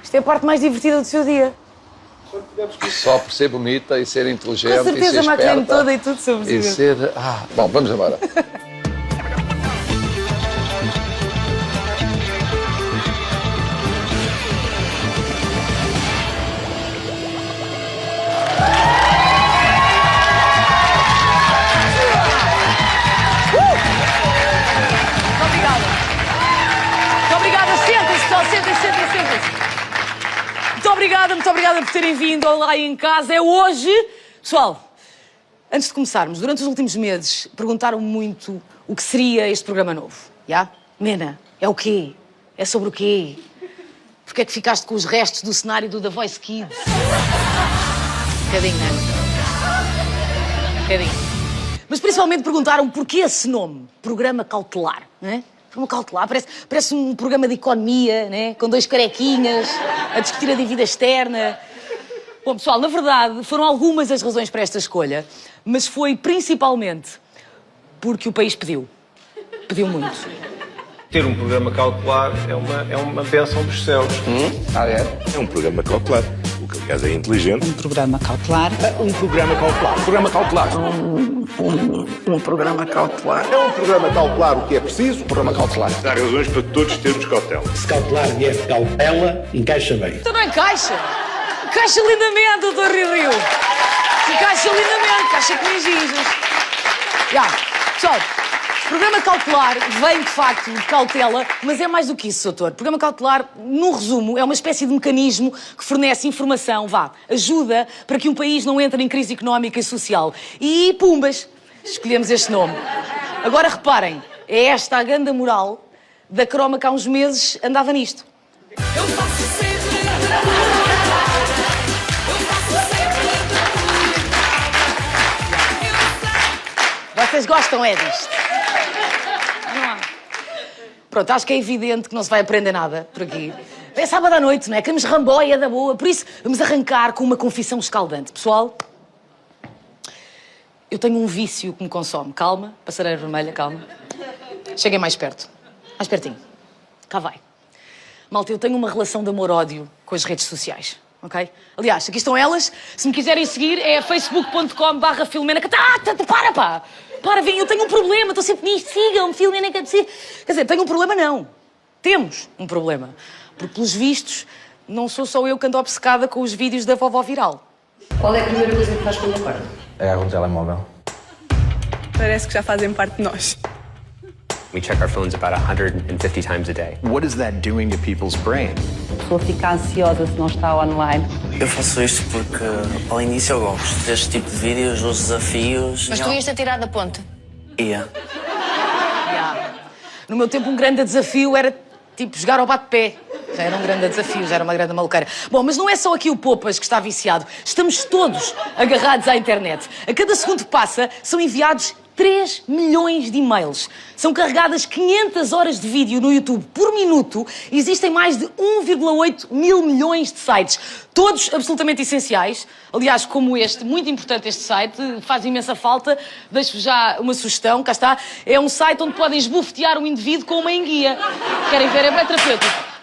Isto é a parte mais divertida do seu dia. Só por ser bonita e ser inteligente. Com certeza, e ser a maquilhei-me esperta, toda e tudo sobre e ser... bom, vamos embora. Muito obrigada por terem vindo ao Lá em Casa. É hoje... Pessoal, antes de começarmos, durante os últimos meses, perguntaram-me muito o que seria este programa novo. Já? Mena, é o quê? É sobre o quê? Porquê é que ficaste com os restos do cenário do The Voice Kids? Um bocadinho, não é? Um bocadinho. Mas principalmente perguntaram porquê esse nome, Programa Cautelar, não é? Programa Cautelar, parece um programa de economia, né? Com dois carequinhas a discutir a dívida externa. Bom, pessoal, na verdade, foram algumas as razões para esta escolha, mas foi principalmente porque o país pediu. Pediu muito. Ter um programa cautelar é uma bênção dos céus. É um programa cautelar, o que aliás é inteligente. Um programa cautelar. Um programa cautelar. Programa cautelar. Um programa cautelar. É um programa cautelar o que é preciso. Programa cautelar. Há razões para todos termos cautela. Se cautelar vier de cautela, encaixa bem. Então não encaixa. Encaixa lindamente, doutor Rio. Encaixa lindamente, encaixa com gingos. Já, pessoal, o programa cautelar vem, de facto, de cautela, mas é mais do que isso, doutor. O programa cautelar, no resumo, é uma espécie de mecanismo que fornece informação, ajuda para que um país não entre em crise económica e social. E, pumbas, escolhemos este nome. Agora, reparem, é esta a ganda moral da croma que há uns meses andava nisto. Eu faço sempre... Vocês gostam, é disto? Não há. Pronto, acho que é evidente que não se vai aprender nada por aqui. É sábado à noite, não é? Queremos ramboia da boa. Por isso, vamos arrancar com uma confissão escaldante. Pessoal, eu tenho um vício que me consome. Calma, passareira vermelha, calma. Cheguem mais perto. Mais pertinho. Cá vai. Malta, eu tenho uma relação de amor-ódio com as redes sociais. Ok? Aliás, aqui estão elas. Se me quiserem seguir, é facebook.com/Filomena. Para, vem, eu tenho um problema. Estou sempre nisto. Sigam-me, Filomena. Quer dizer, tenho um problema, não. Temos um problema. Porque, pelos vistos, não sou só eu que ando obcecada com os vídeos da vovó viral. Qual é a primeira coisa que faz quando acorda? Agarra um telemóvel. Parece que já fazem parte de nós. We check our phones about 150 times a day. What is that doing to people's brain? A pessoa fica ansiosa se não está online. Eu faço isto porque, ao início, eu gosto deste tipo de vídeos, os desafios... Mas tu ias ter tirado da ponte? Ia. No meu tempo, um grande desafio era, tipo, jogar ao bate-pé. Já era um grande desafio, já era uma grande maluqueira. Bom, mas não é só aqui o Popas que está viciado. Estamos todos agarrados à internet. A cada segundo que passa, são enviados 3 milhões de e-mails. São carregadas 500 horas de vídeo no YouTube por minuto. Existem mais de 1,8 mil milhões de sites. Todos absolutamente essenciais. Aliás, como este, muito importante este site, faz imensa falta. Deixo-vos já uma sugestão, cá está. É um site onde podem esbofetear um indivíduo com uma enguia. Querem ver? É bem terapêutico.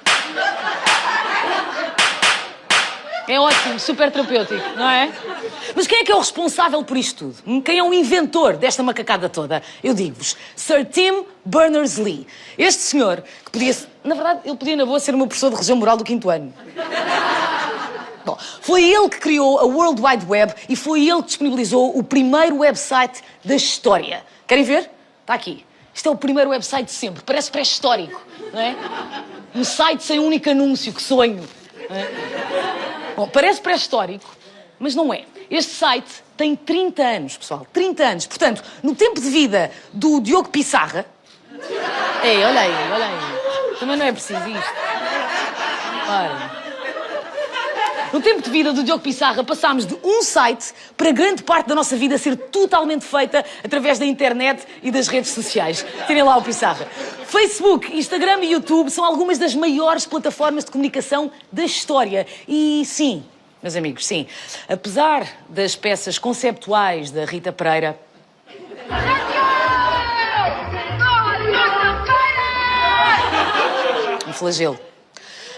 É ótimo, super terapêutico, não é? Mas quem é que é o responsável por isto tudo? Quem é o inventor desta macacada toda? Eu digo-vos, Sir Tim Berners-Lee. Este senhor, que podia... Na verdade, ele podia, na boa, ser o meu professor de religião moral do 5º ano. Bom, foi ele que criou a World Wide Web e foi ele que disponibilizou o primeiro website da história. Querem ver? Está aqui. Isto é o primeiro website de sempre. Parece pré-histórico, não é? Um site sem um único anúncio, que sonho. Não é? Bom, parece pré-histórico, mas não é. Este site tem 30 anos, pessoal. 30 anos. Portanto, no tempo de vida do Diogo Pissarra... Ei, olha aí. Também não é preciso isto. Ora... No tempo de vida do Diogo Pissarra, passámos de um site para grande parte da nossa vida ser totalmente feita através da internet e das redes sociais. Tirem lá o Pissarra. Facebook, Instagram e YouTube são algumas das maiores plataformas de comunicação da história. E sim, meus amigos, sim. Apesar das peças conceptuais da Rita Pereira... Um flagelo.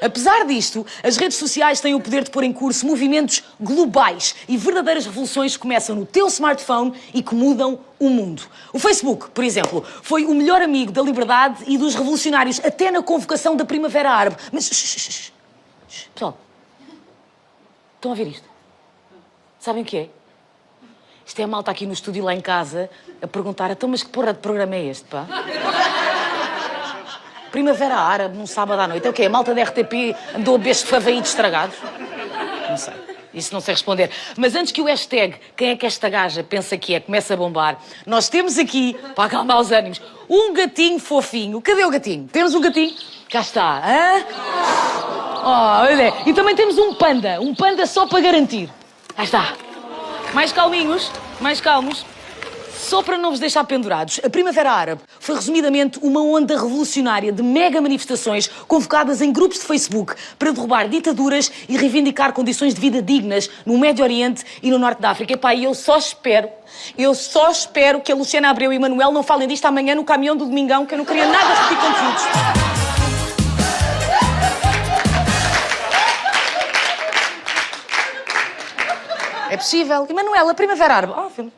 Apesar disto, as redes sociais têm o poder de pôr em curso movimentos globais e verdadeiras revoluções que começam no teu smartphone e que mudam o mundo. O Facebook, por exemplo, foi o melhor amigo da liberdade e dos revolucionários até na convocação da Primavera Árabe. Mas, pessoal, estão a ver isto? Sabem o que é? Isto é a malta aqui no estúdio e lá em casa a perguntar, então, mas que porra de programa é este, pá? Primavera Árabe, num sábado à noite. É o quê? A malta da RTP andou a beber favaídos estragados? Não sei. Isso não sei responder. Mas antes que o hashtag quem é que esta gaja pensa que é comece a bombar, nós temos aqui, para acalmar os ânimos, um gatinho fofinho. Cadê o gatinho? Temos um gatinho? Cá está. Hã? Oh, olha. E também temos um panda só para garantir. Cá está. Mais calminhos, mais calmos. Só para não vos deixar pendurados, a Primavera Árabe foi resumidamente uma onda revolucionária de mega manifestações convocadas em grupos de Facebook para derrubar ditaduras e reivindicar condições de vida dignas no Médio Oriente e no Norte da África. Epá, e eu só espero que a Luciana Abreu e o Manuel não falem disto amanhã no caminhão do Domingão, que eu não queria nada repetir conteúdos. É possível. E Manuel, a Primavera Árabe. Sim.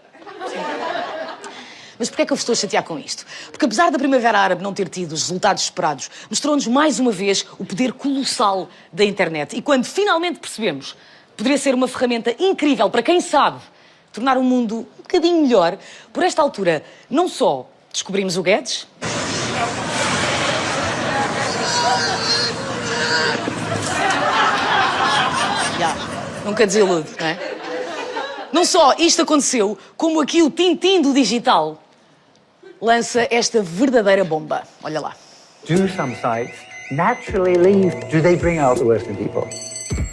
Mas porquê é que eu vos estou a chatear com isto? Porque apesar da Primavera Árabe não ter tido os resultados esperados, mostrou-nos mais uma vez o poder colossal da internet. E quando finalmente percebemos que poderia ser uma ferramenta incrível para quem sabe tornar o mundo um bocadinho melhor, por esta altura, não só descobrimos o Guedes... Nunca desilude, não é? Não só isto aconteceu, como aqui o Tintim do digital lança esta verdadeira bomba. Olha lá. Do some sites naturally leave? Do they bring out the worst in people?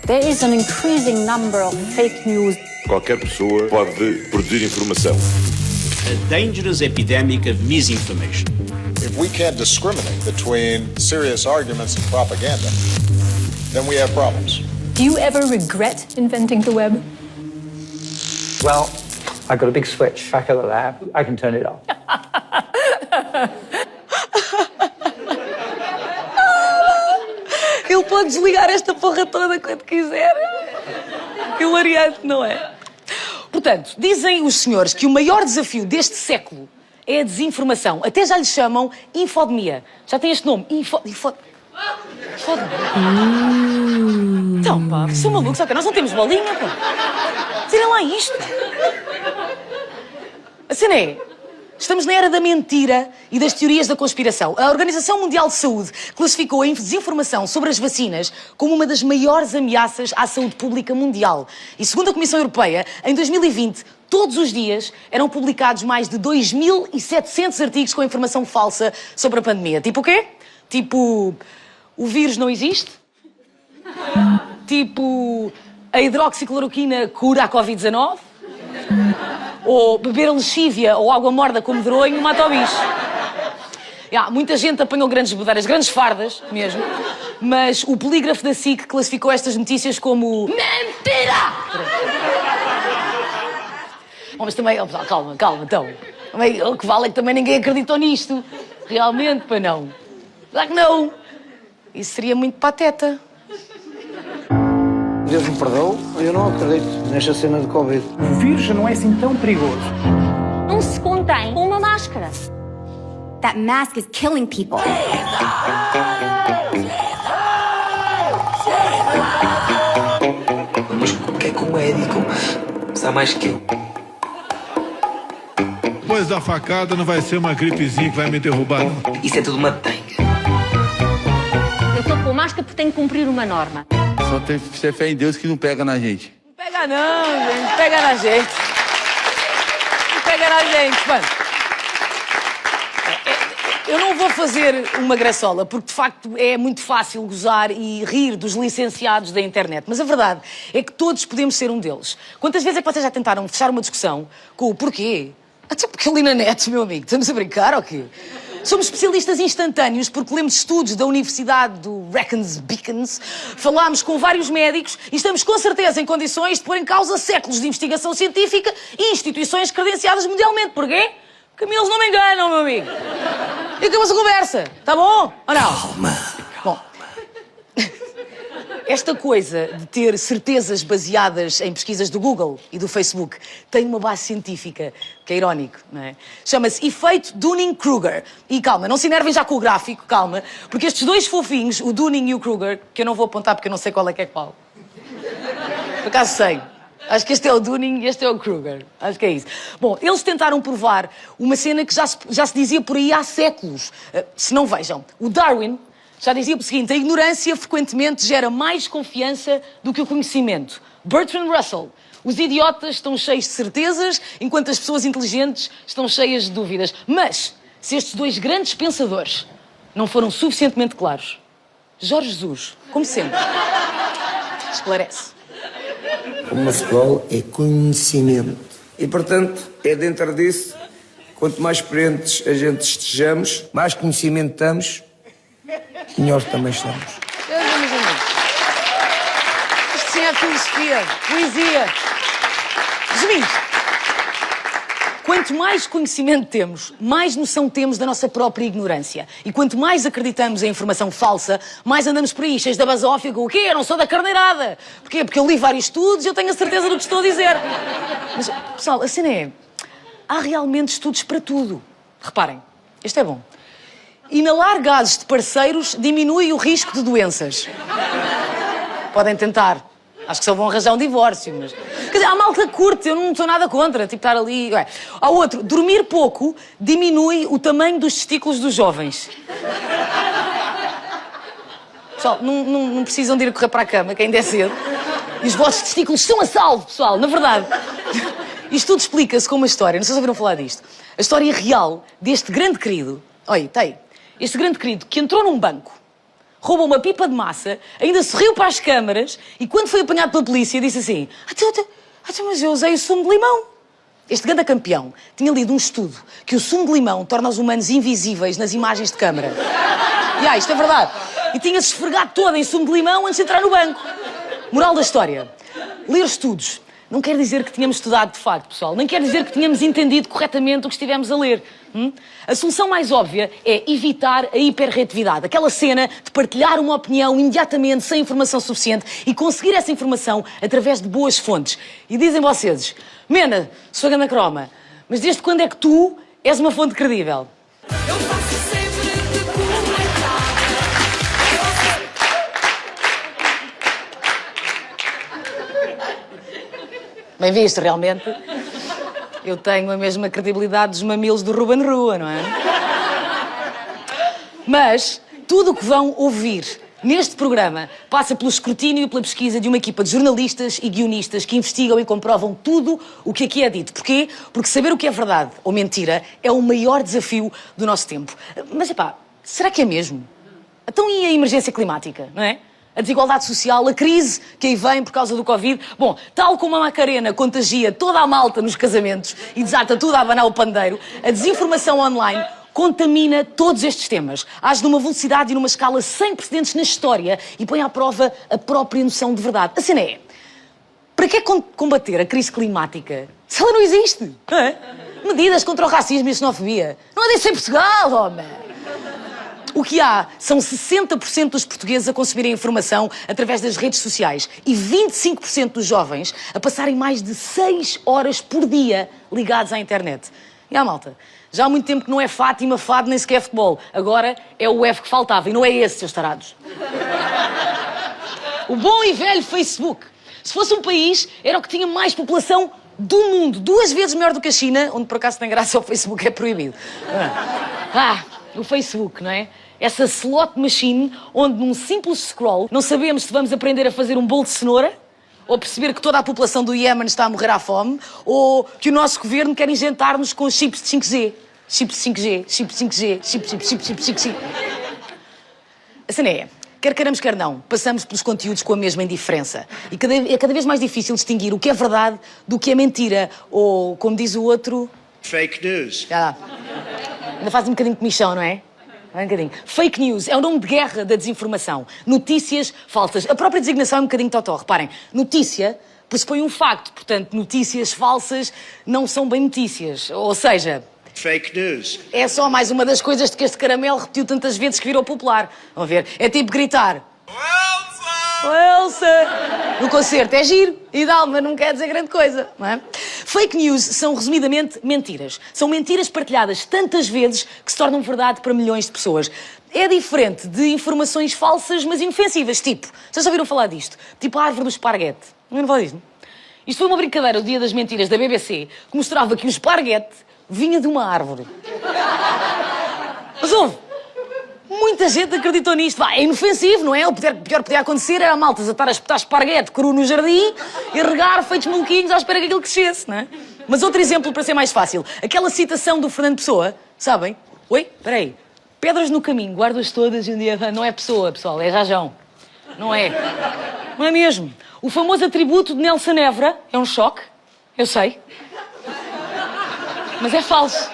There is an increasing number of fake news. Qualquer pessoa pode produzir informação. A dangerous epidemic of misinformation. If we can't discriminate between serious arguments and propaganda, then we have problems. Do you ever regret inventing the web? Well, I got a big switch back at the lab. I can turn it off. Ele pode desligar esta porra toda quando quiser. Hilariante, não é? Portanto, dizem os senhores que o maior desafio deste século é a desinformação. Até já lhe chamam infodemia. Já tem este nome? Infodemia. Então, pá, sou maluco, só que nós não temos bolinha, pá. Tirem lá isto. A cena é, estamos na era da mentira e das teorias da conspiração. A Organização Mundial de Saúde classificou a desinformação sobre as vacinas como uma das maiores ameaças à saúde pública mundial. E segundo a Comissão Europeia, em 2020, todos os dias eram publicados mais de 2.700 artigos com informação falsa sobre a pandemia. Tipo o quê? Tipo, o vírus não existe? Tipo, a hidroxicloroquina cura a Covid-19? Ou beber lexívia ou água morda com medronho mata o bicho? Muita gente apanhou grandes bedeiras, grandes fardas mesmo, mas o polígrafo da SIC classificou estas notícias como... Mentira! Mas também... Calma, então. O que vale é que também ninguém acreditou nisto. Realmente, pá, não. Claro que não. Isso seria muito pateta. Deus me perdoe, eu não acredito nesta cena de Covid. O vírus não é assim tão perigoso. Não se contém com uma máscara. That mask is killing people. Mas por que é que o médico sabe mais que eu? Depois da facada não vai ser uma gripezinha que vai me derrubar, não. Isso é tudo uma tanga. Eu estou com máscara porque tenho que cumprir uma norma. Só tem que ter fé em Deus que não pega na gente. Não pega não, gente. Não pega na gente. Não pega na gente, mano. Eu não vou fazer uma graçola, porque de facto é muito fácil gozar e rir dos licenciados da internet. Mas a verdade é que todos podemos ser um deles. Quantas vezes é que vocês já tentaram fechar uma discussão com o porquê? Até porque ali na net, meu amigo, estamos a brincar ou quê? Somos especialistas instantâneos porque lemos estudos da Universidade do Reckons Beacons, falámos com vários médicos e estamos com certeza em condições de pôr em causa séculos de investigação científica e instituições credenciadas mundialmente. Porquê? Porque eles não me enganam, meu amigo. E acabou-se a conversa, tá bom? Ou não? Calma. Bom, Esta coisa de ter certezas baseadas em pesquisas do Google e do Facebook tem uma base científica, que é irónico, não é? Chama-se efeito Dunning-Kruger. E calma, não se enervem já com o gráfico, calma, porque estes dois fofinhos, o Dunning e o Kruger, que eu não vou apontar porque eu não sei qual é que é qual. Por acaso sei. Acho que este é o Dunning e este é o Kruger. Acho que é isso. Bom, eles tentaram provar uma cena que já se dizia por aí há séculos. Se não vejam, o Darwin já dizia o seguinte: a ignorância frequentemente gera mais confiança do que o conhecimento. Bertrand Russell: os idiotas estão cheios de certezas, enquanto as pessoas inteligentes estão cheias de dúvidas. Mas, se estes dois grandes pensadores não foram suficientemente claros, Jorge Jesus, como sempre, esclarece. O futebol é conhecimento. E, portanto, é dentro disso, quanto mais experientes a gente estejamos, mais conhecimento temos, melhor também estamos. Isto sim é filosofia, poesia. Resumindo, quanto mais conhecimento temos, mais noção temos da nossa própria ignorância. E quanto mais acreditamos em informação falsa, mais andamos por aí, cheios da basófia, com o quê? Eu não sou da carneirada. Porquê? Porque eu li vários estudos e eu tenho a certeza do que estou a dizer. Mas, pessoal, a cena é... há realmente estudos para tudo. Reparem, este é bom. Inalar gases de parceiros diminui o risco de doenças. Podem tentar. Acho que só vão arranjar um divórcio, mas... Quer dizer, há malta curte, eu não estou nada contra, tipo, estar ali... Há outro, dormir pouco diminui o tamanho dos testículos dos jovens. Pessoal, não precisam de ir a correr para a cama, que ainda é cedo. E os vossos testículos estão a salvo, pessoal, na verdade. Isto tudo explica-se com uma história, não sei se ouviram falar disto. A história real deste grande querido... Olha, tem. Este grande querido que entrou num banco, roubou uma pipa de massa, ainda sorriu para as câmaras e quando foi apanhado pela polícia disse assim: mas eu usei o sumo de limão. Este grande campeão tinha lido um estudo que o sumo de limão torna os humanos invisíveis nas imagens de câmara. E isto é verdade. E tinha-se esfregado todo em sumo de limão antes de entrar no banco. Moral da história: ler estudos não quer dizer que tínhamos estudado de facto, pessoal. Nem quer dizer que tínhamos entendido corretamente o que estivemos a ler. A solução mais óbvia é evitar a hiperreatividade. Aquela cena de partilhar uma opinião imediatamente, sem informação suficiente, e conseguir essa informação através de boas fontes. E dizem vocês: Mena, sou ganda croma, mas desde quando é que tu és uma fonte credível? Eu faço sempre de Bem visto, realmente. Eu tenho a mesma credibilidade dos mamilos do Ruben Rua, não é? Mas tudo o que vão ouvir neste programa passa pelo escrutínio e pela pesquisa de uma equipa de jornalistas e guionistas que investigam e comprovam tudo o que aqui é dito. Porquê? Porque saber o que é verdade ou mentira é o maior desafio do nosso tempo. Mas, será que é mesmo? Então e a emergência climática, não é? A desigualdade social, a crise que aí vem por causa do Covid. Bom, tal como a Macarena contagia toda a malta nos casamentos e desata tudo a abanar o pandeiro, a desinformação online contamina todos estes temas. Age numa velocidade e numa escala sem precedentes na história e põe à prova a própria noção de verdade. A cena é: para que combater a crise climática se ela não existe? Não é? Medidas contra o racismo e a xenofobia. Não há de ser em Portugal, homem! O que há são 60% dos portugueses a consumirem informação através das redes sociais e 25% dos jovens a passarem mais de 6 horas por dia ligados à internet. E malta, já há muito tempo que não é Fátima, fado, nem sequer futebol. Agora é o F que faltava e não é esse, seus tarados. O bom e velho Facebook. Se fosse um país, era o que tinha mais população do mundo. 2 vezes maior do que a China, onde por acaso tem graça o Facebook é proibido. O Facebook, não é? Essa slot machine onde num simples scroll não sabemos se vamos aprender a fazer um bolo de cenoura, ou perceber que toda a população do Iémen está a morrer à fome, ou que o nosso governo quer injetar-nos com chips de 5G. Chips de 5G, chips de 5G, chips. A cena é: quer queiramos, quer não, passamos pelos conteúdos com a mesma indiferença. E é cada vez mais difícil distinguir o que é verdade do que é mentira, ou, como diz o outro... Fake news. Ainda faz um bocadinho de comichão, não é? Um bocadinho. Fake news é o nome de guerra da desinformação. Notícias falsas. A própria designação é um bocadinho totó. Reparem, notícia pressupõe um facto. Portanto, notícias falsas não são bem notícias. Ou seja... Fake news. É só mais uma das coisas de que este caramelo repetiu tantas vezes que virou popular. Vão ver? É tipo gritar: Wilson! Elsa! No concerto é giro e dá, mas não quer dizer grande coisa, não é? Fake news são, resumidamente, mentiras. São mentiras partilhadas tantas vezes que se tornam verdade para milhões de pessoas. É diferente de informações falsas, mas inofensivas, tipo... Vocês já ouviram falar disto? Tipo a árvore do esparguete. Não falar disto? Isto foi uma brincadeira do Dia das Mentiras da BBC que mostrava que o esparguete vinha de uma árvore. Mas houve. Muita gente acreditou nisto. Vá, é inofensivo, não é? O pior que podia acontecer era a malta estar a espetar esparguete cru no jardim e regar feitos maluquinhos à espera que aquilo crescesse, não é? Mas outro exemplo para ser mais fácil. Aquela citação do Fernando Pessoa, sabem? Oi? Espera aí. Pedras no caminho, guardas todas e um dia... Não é Pessoa, pessoal, é Rajão. Não é. Não é mesmo. O famoso atributo de Nelson Évora é um choque, eu sei. Mas é falso.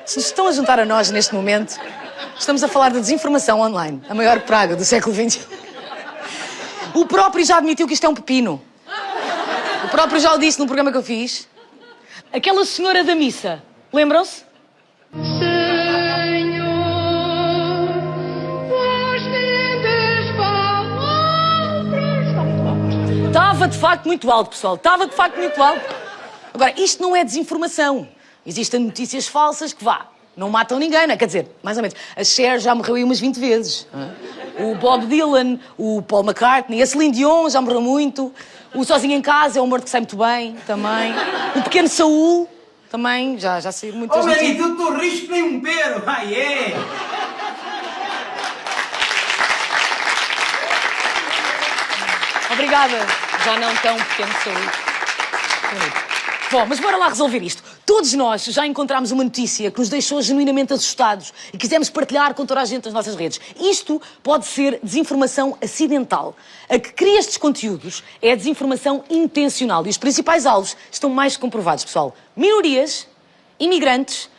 Se nos estão a juntar a nós neste momento, estamos a falar da desinformação online, a maior praga do século XXI. O próprio já admitiu que isto é um pepino. O próprio já o disse num programa que eu fiz. Aquela senhora da missa, lembram-se? Estava de facto muito alto, pessoal. Estava de facto muito alto. Agora, isto não é desinformação. Existem notícias falsas que, não matam ninguém, não é? Quer dizer, mais ou menos. A Cher já morreu aí umas 20 vezes. O Bob Dylan, o Paul McCartney, a Celine Dion já morreu muito. O Sozinho em Casa é um morto que sai muito bem, também. O Pequeno Saúl, também, já saiu muitas notícias. Oh, tu risco nem um pero, ai é! Obrigada. Já não tão Pequeno Saúl. Bom, mas bora lá resolver isto. Todos nós já encontramos uma notícia que nos deixou genuinamente assustados e quisemos partilhar com toda a gente nas nossas redes. Isto pode ser desinformação acidental. A que cria estes conteúdos é a desinformação intencional. E os principais alvos estão mais que comprovados, pessoal. Minorias, imigrantes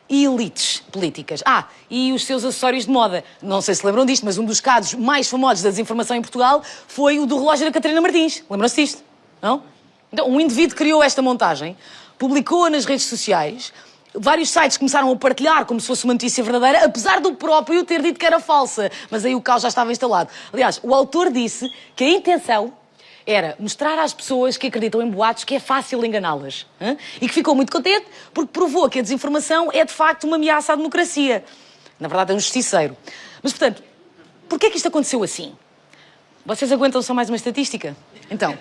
e elites políticas. E os seus acessórios de moda. Não sei se lembram disto, mas um dos casos mais famosos da desinformação em Portugal foi o do relógio da Catarina Martins. Lembram-se disto? Não? Então, um indivíduo criou esta montagem, publicou-a nas redes sociais, vários sites começaram a partilhar como se fosse uma notícia verdadeira, apesar do próprio ter dito que era falsa. Mas aí o caos já estava instalado. Aliás, o autor disse que a intenção era mostrar às pessoas que acreditam em boatos que é fácil enganá-las. E que ficou muito contente porque provou que a desinformação é, de facto, uma ameaça à democracia. Na verdade, é um justiceiro. Mas, portanto, porquê é que isto aconteceu assim? Vocês aguentam só mais uma estatística? Então...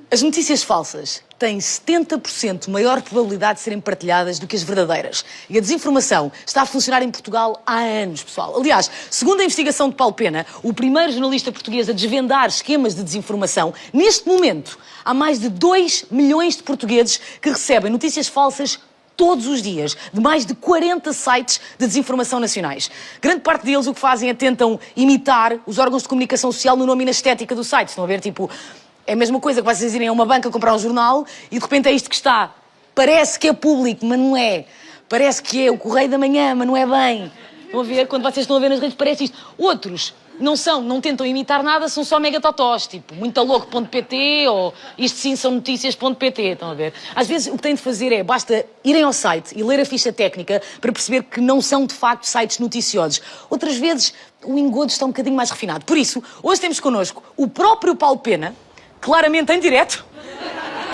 As notícias falsas têm 70% maior probabilidade de serem partilhadas do que as verdadeiras. E a desinformação está a funcionar em Portugal há anos, pessoal. Aliás, segundo a investigação de Paulo Pena, o primeiro jornalista português a desvendar esquemas de desinformação, neste momento, há mais de 2 milhões de portugueses que recebem notícias falsas todos os dias, de mais de 40 sites de desinformação nacionais. Grande parte deles o que fazem é tentam imitar os órgãos de comunicação social no nome e na estética do site. Estão a ver, tipo... É a mesma coisa que vocês irem a uma banca comprar um jornal e de repente é isto que está. Parece que é público, mas não é. Parece que é o Correio da Manhã, mas não é bem. Estão a ver? Quando vocês estão a ver nas redes parece isto. Outros não tentam imitar nada, são só mega totós, tipo muitalouco.pt ou isto sim são notícias.pt, estão a ver? Às vezes o que têm de fazer é, basta irem ao site e ler a ficha técnica para perceber que não são de facto sites noticiosos. Outras vezes o engodo está um bocadinho mais refinado. Por isso, hoje temos connosco o próprio Paulo Pena, claramente em direto,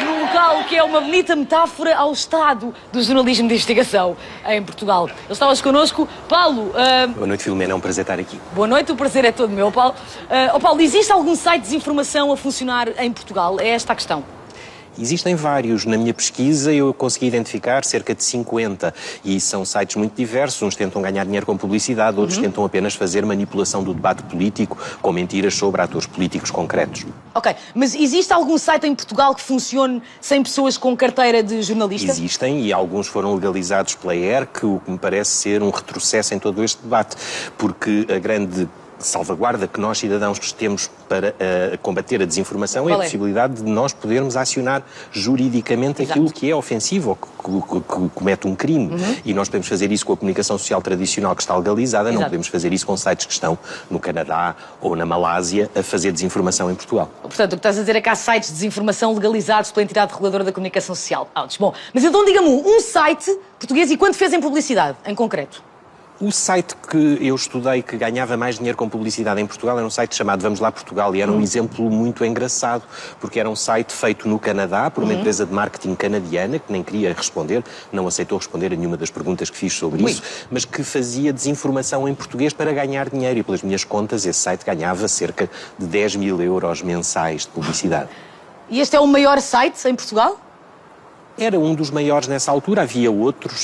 num local que é uma bonita metáfora ao estado do jornalismo de investigação em Portugal. Ele está hoje connosco. Paulo... Boa noite, Filomena. É um prazer estar aqui. Boa noite, o prazer é todo meu, Paulo. Paulo, existe algum site de desinformação a funcionar em Portugal? É esta a questão. Existem vários. Na minha pesquisa eu consegui identificar cerca de 50 e são sites muito diversos. Uns tentam ganhar dinheiro com publicidade, outros tentam apenas fazer manipulação do debate político com mentiras sobre atores políticos concretos. Ok, mas existe algum site em Portugal que funcione sem pessoas com carteira de jornalista? Existem e alguns foram legalizados pela ERC, o que me parece ser um retrocesso em todo este debate, porque a grande salvaguarda que nós, cidadãos, temos para combater a desinformação é a possibilidade de nós podermos acionar juridicamente aquilo que é ofensivo ou que comete um crime. E nós podemos fazer isso com a comunicação social tradicional que está legalizada, não podemos fazer isso com sites que estão no Canadá ou na Malásia a fazer desinformação em Portugal. Portanto, o que estás a dizer é que há sites de desinformação legalizados pela entidade reguladora da comunicação social. Bom, mas então diga-me um site português e quanto fez em publicidade, em concreto? O site que eu estudei que ganhava mais dinheiro com publicidade em Portugal era um site chamado Vamos Lá Portugal, e era um exemplo muito engraçado, porque era um site feito no Canadá por uma empresa de marketing canadiana que nem queria responder, não aceitou responder a nenhuma das perguntas que fiz sobre isso, mas que fazia desinformação em português para ganhar dinheiro, e pelas minhas contas esse site ganhava cerca de 10 mil euros mensais de publicidade. E este é o maior site em Portugal? Era um dos maiores nessa altura, havia outros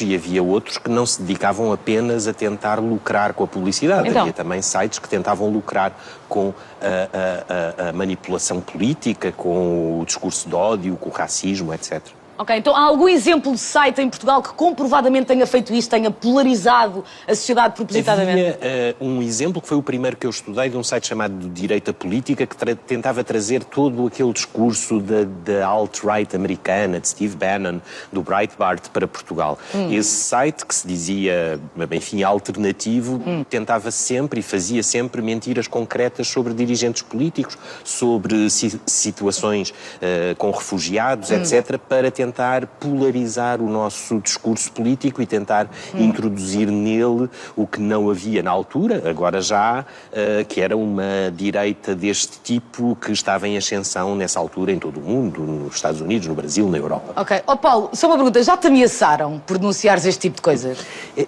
que não se dedicavam apenas a tentar lucrar com a publicidade. Então. Havia também sites que tentavam lucrar com a manipulação política, com o discurso de ódio, com o racismo, etc. Ok, então há algum exemplo de site em Portugal que comprovadamente tenha feito isso, tenha polarizado a sociedade propositadamente? Havia um exemplo que foi o primeiro que eu estudei, de um site chamado Direita Política, que tentava trazer todo aquele discurso da alt-right americana, de Steve Bannon, do Breitbart, para Portugal. Esse site, que se dizia, enfim, alternativo, tentava sempre e fazia sempre mentiras concretas sobre dirigentes políticos, sobre situações com refugiados, etc., para tentar polarizar o nosso discurso político e tentar introduzir nele o que não havia na altura, agora já, que era uma direita deste tipo que estava em ascensão nessa altura em todo o mundo, nos Estados Unidos, no Brasil, na Europa. Ok. Paulo, só uma pergunta, já te ameaçaram por denunciares este tipo de coisas?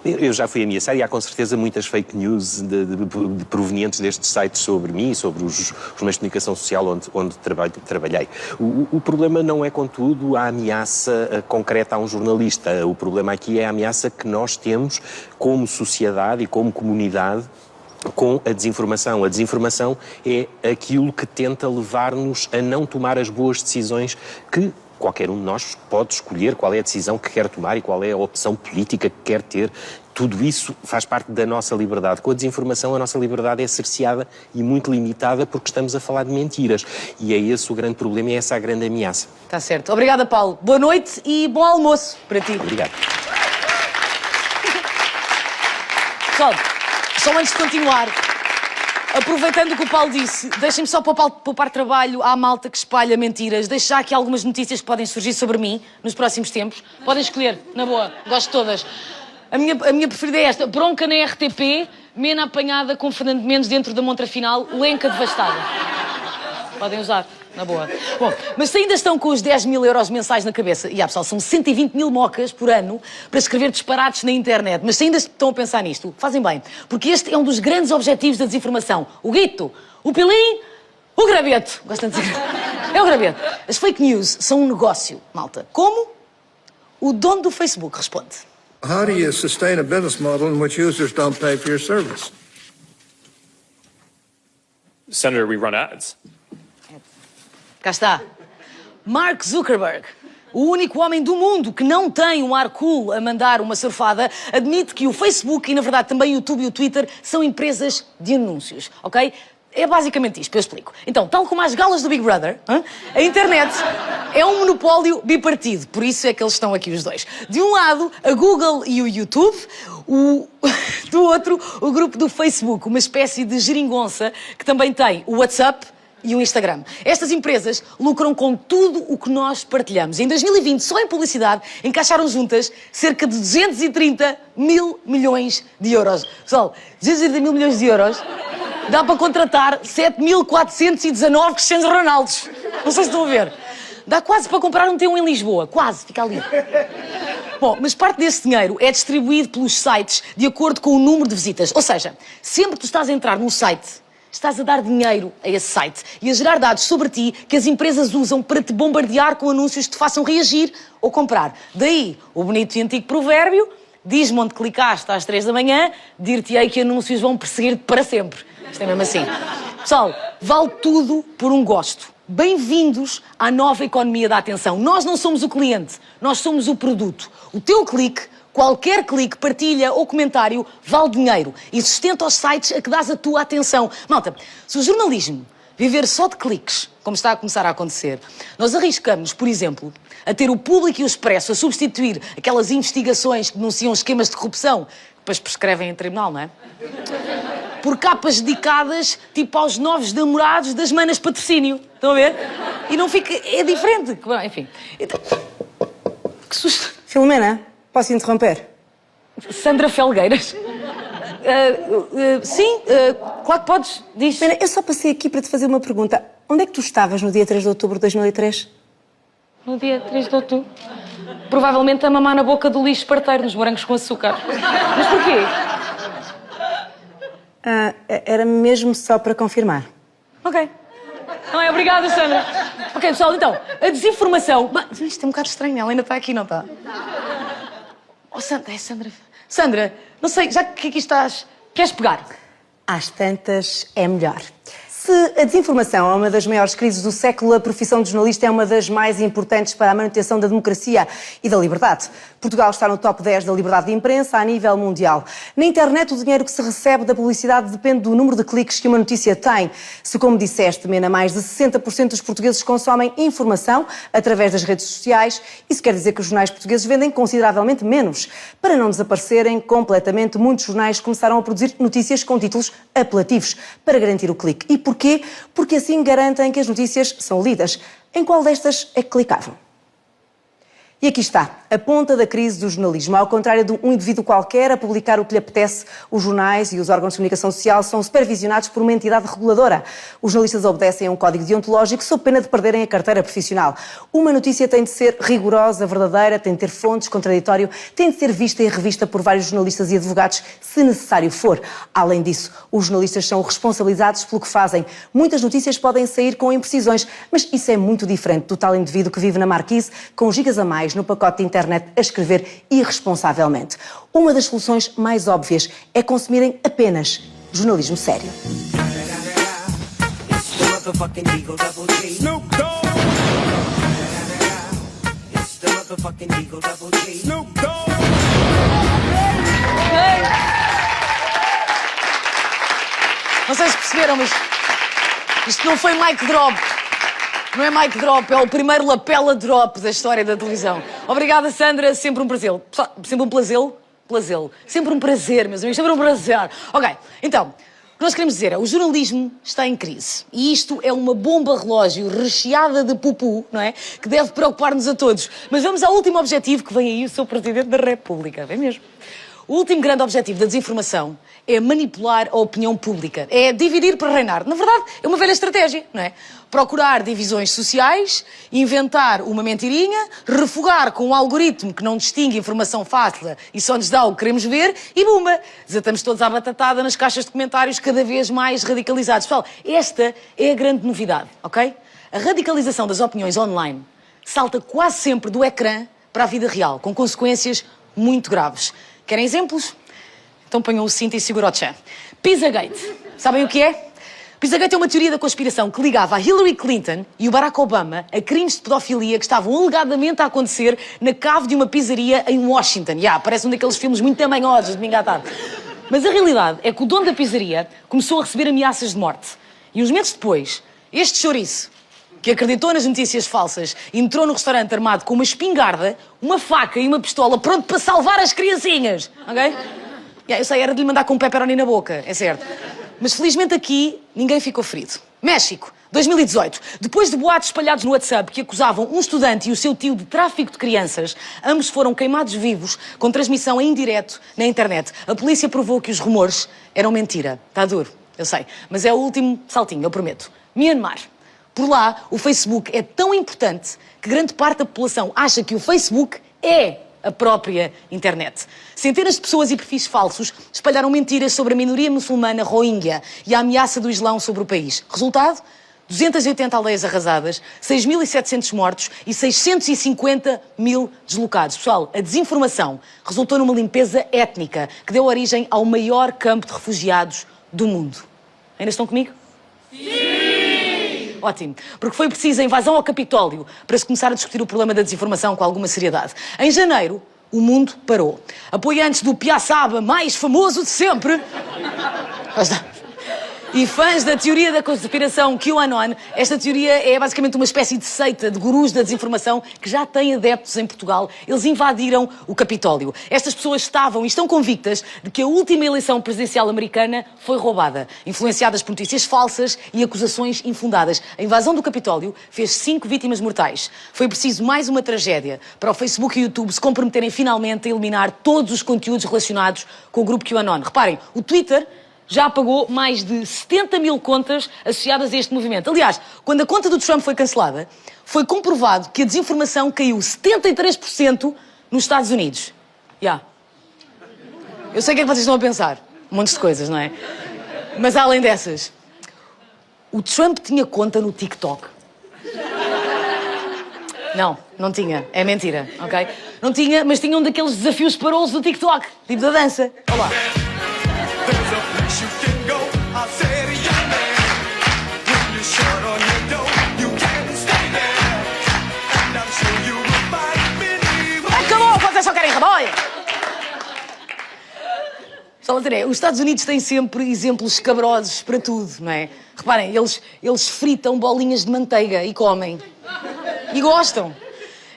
Eu já fui ameaçado e há com certeza muitas fake news de provenientes destes sites sobre mim, sobre os meios de comunicação social onde trabalhei. O problema não é, contudo, a ameaça concreta a um jornalista. O problema aqui é a ameaça que nós temos como sociedade e como comunidade com a desinformação. A desinformação é aquilo que tenta levar-nos a não tomar as boas decisões que qualquer um de nós pode escolher, qual é a decisão que quer tomar e qual é a opção política que quer ter. Tudo isso faz parte da nossa liberdade. Com a desinformação, a nossa liberdade é cerceada e muito limitada porque estamos a falar de mentiras. E é esse o grande problema e é essa a grande ameaça. Está certo. Obrigada, Paulo. Boa noite e bom almoço para ti. Obrigado. Pessoal, só antes de continuar, aproveitando o que o Paulo disse, deixem-me só poupar trabalho à malta que espalha mentiras. Deixo já aqui algumas notícias que podem surgir sobre mim nos próximos tempos. Podem escolher, na boa, gosto de todas. A minha preferida é esta. Bronca na RTP, Mena apanhada com Fernando Mendes dentro da montra final, Lenca devastada. Podem usar, na boa. Bom, mas se ainda estão com os 10 mil euros mensais na cabeça, e pessoal, são 120 mil mocas por ano para escrever disparates na internet, mas se ainda estão a pensar nisto, fazem bem, porque este é um dos grandes objetivos da desinformação. O guito, o pilim, o graveto. Gostam de dizer? É o graveto. As fake news são um negócio, malta. Como? O dono do Facebook responde. How do you sustain a business model in which users don't pay for your service? Senator, we run ads. Cá está. Mark Zuckerberg, o único homem do mundo que não tem um ar cool a mandar uma surfada, admite que o Facebook e, na verdade, também o YouTube e o Twitter são empresas de anúncios, ok? É basicamente isto, eu explico. Então, tal como as galas do Big Brother, a internet é um monopólio bipartido, por isso é que eles estão aqui os dois. De um lado, a Google e o YouTube, do outro, o grupo do Facebook, uma espécie de geringonça que também tem o WhatsApp e o Instagram. Estas empresas lucram com tudo o que nós partilhamos. Em 2020, só em publicidade, encaixaram juntas cerca de 230 mil milhões de euros. Pessoal, 230 mil milhões de euros dá para contratar 7.419 Cristianos Ronaldos. Não sei se estão a ver. Dá quase para comprar um T1 em Lisboa. Quase, fica ali. Bom, mas parte desse dinheiro é distribuído pelos sites de acordo com o número de visitas. Ou seja, sempre que tu estás a entrar num site, estás a dar dinheiro a esse site e a gerar dados sobre ti que as empresas usam para te bombardear com anúncios que te façam reagir ou comprar. Daí o bonito e antigo provérbio: diz-me onde clicaste às 3 da manhã, dir-te-ei que anúncios vão perseguir-te para sempre. Isto é mesmo assim. Pessoal, vale tudo por um gosto. Bem-vindos à nova economia da atenção. Nós não somos o cliente, nós somos o produto. O teu clique, qualquer clique, partilha ou comentário vale dinheiro e sustenta os sites a que dás a tua atenção. Malta, se o jornalismo viver só de cliques, como está a começar a acontecer, nós arriscamos, por exemplo, a ter o Público e o Expresso a substituir aquelas investigações que denunciam esquemas de corrupção, que depois prescrevem em tribunal, não é? Por capas dedicadas, tipo aos novos namorados das manas de patrocínio. Estão a ver? E não fica... É diferente. Enfim. Que susto. Filomena, posso interromper? Sandra Felgueiras. Sim, claro que podes. Diz. Mena, eu só passei aqui para te fazer uma pergunta. Onde é que tu estavas no dia 3 de outubro de 2003? No dia 3 de outubro? Provavelmente a mamar na boca do lixo parteiro, nos morangos com açúcar. Mas porquê? Era mesmo só para confirmar. Ok. Não é? Obrigada, Sandra. Ok, pessoal, então, a desinformação... Isto é um bocado estranho, ela ainda está aqui, não está? Oh, Sandra, é Sandra... Sandra, não sei, já que aqui estás, queres pegar? Às tantas, é melhor. Se a desinformação é uma das maiores crises do século, a profissão de jornalista é uma das mais importantes para a manutenção da democracia e da liberdade. Portugal está no top 10 da liberdade de imprensa a nível mundial. Na internet, o dinheiro que se recebe da publicidade depende do número de cliques que uma notícia tem. Se, como disseste, Mena, mais de 60% dos portugueses consomem informação através das redes sociais, isso quer dizer que os jornais portugueses vendem consideravelmente menos. Para não desaparecerem completamente, muitos jornais começaram a produzir notícias com títulos apelativos para garantir o clique. E porquê? Porque assim garantem que as notícias são lidas. Em qual destas é que clicavam? E aqui está, a ponta da crise do jornalismo. Ao contrário de um indivíduo qualquer a publicar o que lhe apetece, os jornais e os órgãos de comunicação social são supervisionados por uma entidade reguladora. Os jornalistas obedecem a um código deontológico sob pena de perderem a carteira profissional. Uma notícia tem de ser rigorosa, verdadeira, tem de ter fontes, contraditório, tem de ser vista e revista por vários jornalistas e advogados, se necessário for. Além disso, os jornalistas são responsabilizados pelo que fazem. Muitas notícias podem sair com imprecisões, mas isso é muito diferente do tal indivíduo que vive na Marquise com gigas a mais no pacote de internet a escrever irresponsavelmente. Uma das soluções mais óbvias é consumirem apenas jornalismo sério. Não sei se perceberam, mas isto não foi mic drop. Não é mic drop, é o primeiro lapela drop da história da televisão. Obrigada, Sandra, sempre um prazer. Sempre um prazer? Sempre um prazer, meus amigos, sempre um prazer. Ok, então, o que nós queremos dizer é o jornalismo está em crise. E isto é uma bomba relógio recheada de pupu, não é? Que deve preocupar-nos a todos. Mas vamos ao último objetivo que vem aí o seu Presidente da República, é mesmo? O último grande objetivo da desinformação é manipular a opinião pública. É dividir para reinar. Na verdade, é uma velha estratégia, não é? Procurar divisões sociais, inventar uma mentirinha, refogar com um algoritmo que não distingue informação fácil e só nos dá o que queremos ver e bumba! Desatamos todos à batatada nas caixas de comentários cada vez mais radicalizados. Pessoal, esta é a grande novidade, ok? A radicalização das opiniões online salta quase sempre do ecrã para a vida real, com consequências muito graves. Querem exemplos? Então ponham o cinto e segura o tchan. Pizzagate. Sabem o que é? Pizzagate é uma teoria da conspiração que ligava a Hillary Clinton e o Barack Obama a crimes de pedofilia que estavam alegadamente a acontecer na cave de uma pizzaria em Washington. Parece um daqueles filmes muito tamanhosos de domingo à tarde. Mas a realidade é que o dono da pizzaria começou a receber ameaças de morte. E uns meses depois, este chouriço, que acreditou nas notícias falsas, entrou no restaurante armado com uma espingarda, uma faca e uma pistola, pronto para salvar as criancinhas, ok? Eu sei, era de lhe mandar com um pepperoni na boca, é certo. Mas felizmente aqui ninguém ficou ferido. México, 2018. Depois de boatos espalhados no WhatsApp que acusavam um estudante e o seu tio de tráfico de crianças, ambos foram queimados vivos com transmissão em direto na internet. A polícia provou que os rumores eram mentira. Está duro, eu sei. Mas é o último saltinho, eu prometo. Myanmar. Por lá, o Facebook é tão importante que grande parte da população acha que o Facebook é a própria internet. Centenas de pessoas e perfis falsos espalharam mentiras sobre a minoria muçulmana Rohingya e a ameaça do Islão sobre o país. Resultado? 280 aldeias arrasadas, 6.700 mortos e 650 mil deslocados. Pessoal, a desinformação resultou numa limpeza étnica que deu origem ao maior campo de refugiados do mundo. Ainda estão comigo? Sim! Ótimo, porque foi preciso a invasão ao Capitólio para se começar a discutir o problema da desinformação com alguma seriedade. Em janeiro, o mundo parou. Apoiantes do piaçaba mais famoso de sempre... E fãs da teoria da conspiração QAnon, esta teoria é basicamente uma espécie de seita de gurus da desinformação que já tem adeptos em Portugal. Eles invadiram o Capitólio. Estas pessoas estavam e estão convictas de que a última eleição presidencial americana foi roubada, influenciadas por notícias falsas e acusações infundadas. A invasão do Capitólio fez 5 vítimas mortais. Foi preciso mais uma tragédia para o Facebook e o YouTube se comprometerem finalmente a eliminar todos os conteúdos relacionados com o grupo QAnon. Reparem, o Twitter já apagou mais de 70 mil contas associadas a este movimento. Aliás, quando a conta do Trump foi cancelada, foi comprovado que a desinformação caiu 73% nos Estados Unidos. Eu sei o que é que vocês estão a pensar. Um monte de coisas, não é? Mas além dessas, o Trump tinha conta no TikTok. Não tinha. É mentira, ok? Não tinha, mas tinha um daqueles desafios parolos do TikTok, tipo da dança. Olha lá. Acabou, vocês só querem raboia! Os Estados Unidos têm sempre exemplos escabrosos para tudo, não é? Reparem, eles fritam bolinhas de manteiga e comem. E gostam.